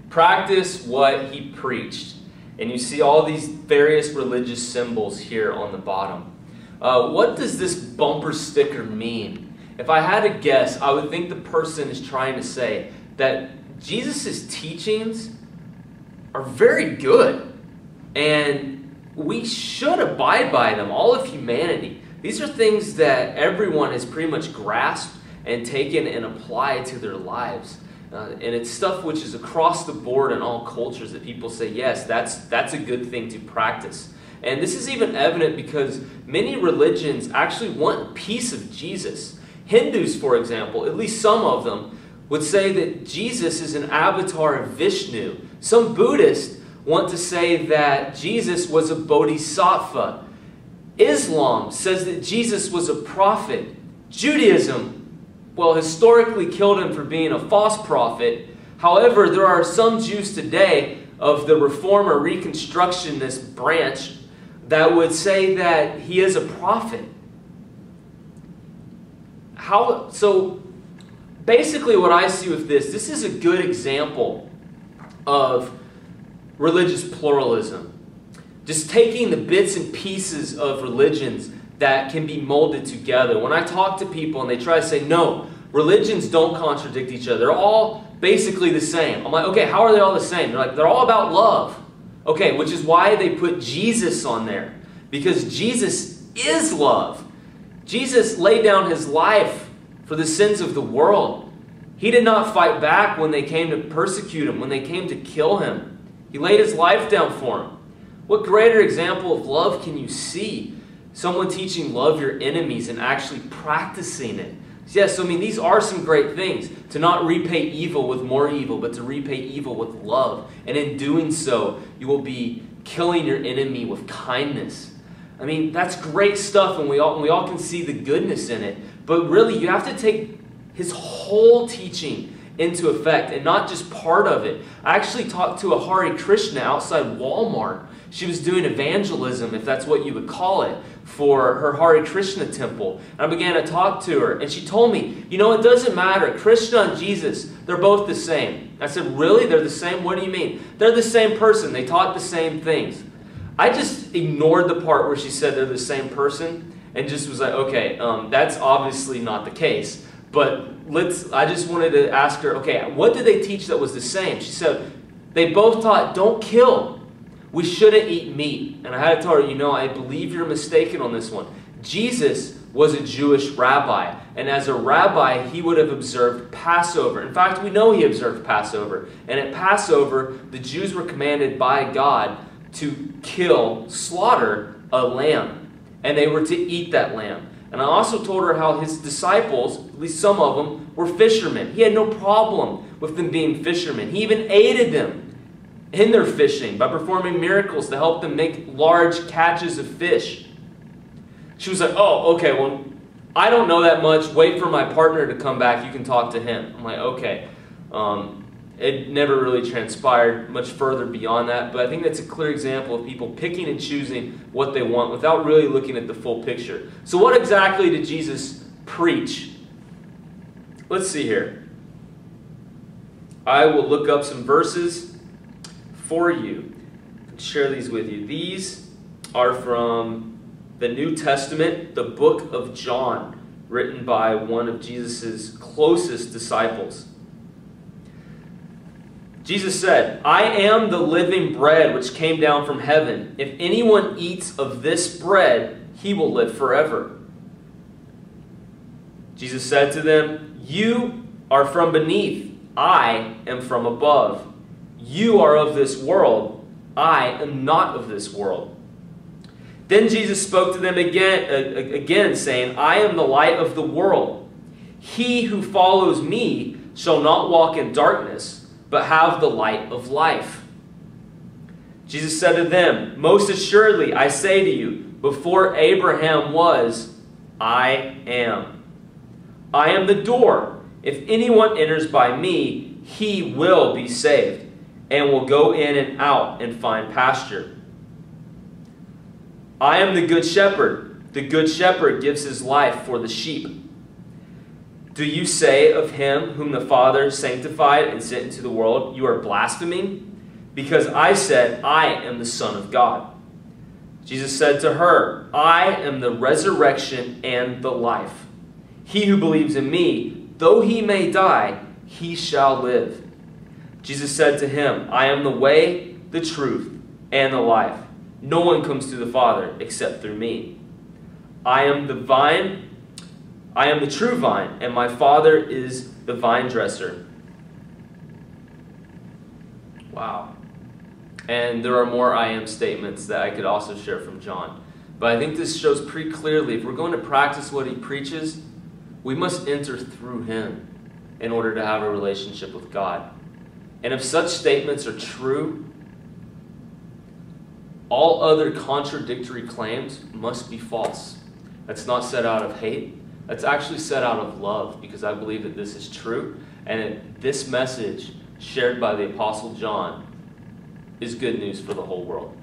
Practice what he preached. And you see all these various religious symbols here on the bottom. What does this bumper sticker mean? If I had to guess, I would think the person is trying to say that Jesus' teachings are very good, and we should abide by them, all of humanity. These are things that everyone has pretty much grasped and taken and applied to their lives. And it's stuff which is across the board in all cultures that people say, yes, that's a good thing to practice. And this is even evident because many religions actually want a piece of Jesus. Hindus, for example, at least some of them, would say that Jesus is an avatar of Vishnu. Some Buddhists want to say that Jesus was a bodhisattva. Islam says that Jesus was a prophet. Judaism, well, historically killed him for being a false prophet. However, there are some Jews today of the Reform or Reconstructionist branch that would say that he is a prophet. So basically what I see with this is a good example of religious pluralism. Just taking the bits and pieces of religions that can be molded together. When I talk to people and they try to say, no, religions don't contradict each other. They're all basically the same. I'm like, okay, how are they all the same? They're like, they're all about love. Okay, which is why they put Jesus on there. Because Jesus is love. Jesus laid down his life for the sins of the world. He did not fight back when they came to persecute him, when they came to kill him. He laid his life down for him. What greater example of love can you see? Someone teaching love your enemies and actually practicing it. Yes, I mean, these are some great things. To not repay evil with more evil, but to repay evil with love. And in doing so, you will be killing your enemy with kindness. I mean, that's great stuff, and we all can see the goodness in it. But really, you have to take his whole teaching into effect and not just part of it. I actually talked to a Hare Krishna outside Walmart. She was doing evangelism, if that's what you would call it, for her Hare Krishna temple. And I began to talk to her, and she told me, you know, it doesn't matter. Krishna and Jesus, they're both the same. I said, really? They're the same? What do you mean? They're the same person. They taught the same things. I just ignored the part where she said they're the same person and just was like, okay, that's obviously not the case. But I just wanted to ask her, okay, what did they teach that was the same? She said, they both taught, don't kill. We shouldn't eat meat. And I had to tell her, you know, I believe you're mistaken on this one. Jesus was a Jewish rabbi. And as a rabbi, he would have observed Passover. In fact, we know he observed Passover. And at Passover, the Jews were commanded by God to slaughter a lamb. And they were to eat that lamb. And I also told her how his disciples, at least some of them, were fishermen. He had no problem with them being fishermen. He even aided them in their fishing by performing miracles to help them make large catches of fish. She was like, oh, okay, well, I don't know that much. Wait for my partner to come back. You can talk to him. I'm like, okay. It never really transpired much further beyond that, but I think that's a clear example of people picking and choosing what they want without really looking at the full picture. So what exactly did Jesus preach? Let's see here. I will look up some verses for you and share these with you. These are from the New Testament, the book of John, written by one of Jesus' closest disciples. Jesus said, I am the living bread which came down from heaven. If anyone eats of this bread, he will live forever. Jesus said to them, you are from beneath, I am from above. You are of this world, I am not of this world. Then Jesus spoke to them again, saying, I am the light of the world. He who follows me shall not walk in darkness, but have the light of life. Jesus said to them, most assuredly, I say to you, before Abraham was, I am. I am the door. If anyone enters by me, he will be saved, and will go in and out and find pasture. I am the good shepherd. The good shepherd gives his life for the sheep. Do you say of him whom the Father sanctified and sent into the world, you are blaspheming? Because I said, I am the Son of God. Jesus said to her, I am the resurrection and the life. He who believes in me, though he may die, he shall live. Jesus said to him, I am the way, the truth, and the life. No one comes to the Father except through me. I am the vine. I am the true vine, and my Father is the vine dresser. Wow. And there are more I am statements that I could also share from John. But I think this shows pretty clearly, if we're going to practice what he preaches, we must enter through him in order to have a relationship with God. And if such statements are true, all other contradictory claims must be false. That's not set out of hate. That's actually set out of love, because I believe that this is true. And this message shared by the Apostle John is good news for the whole world.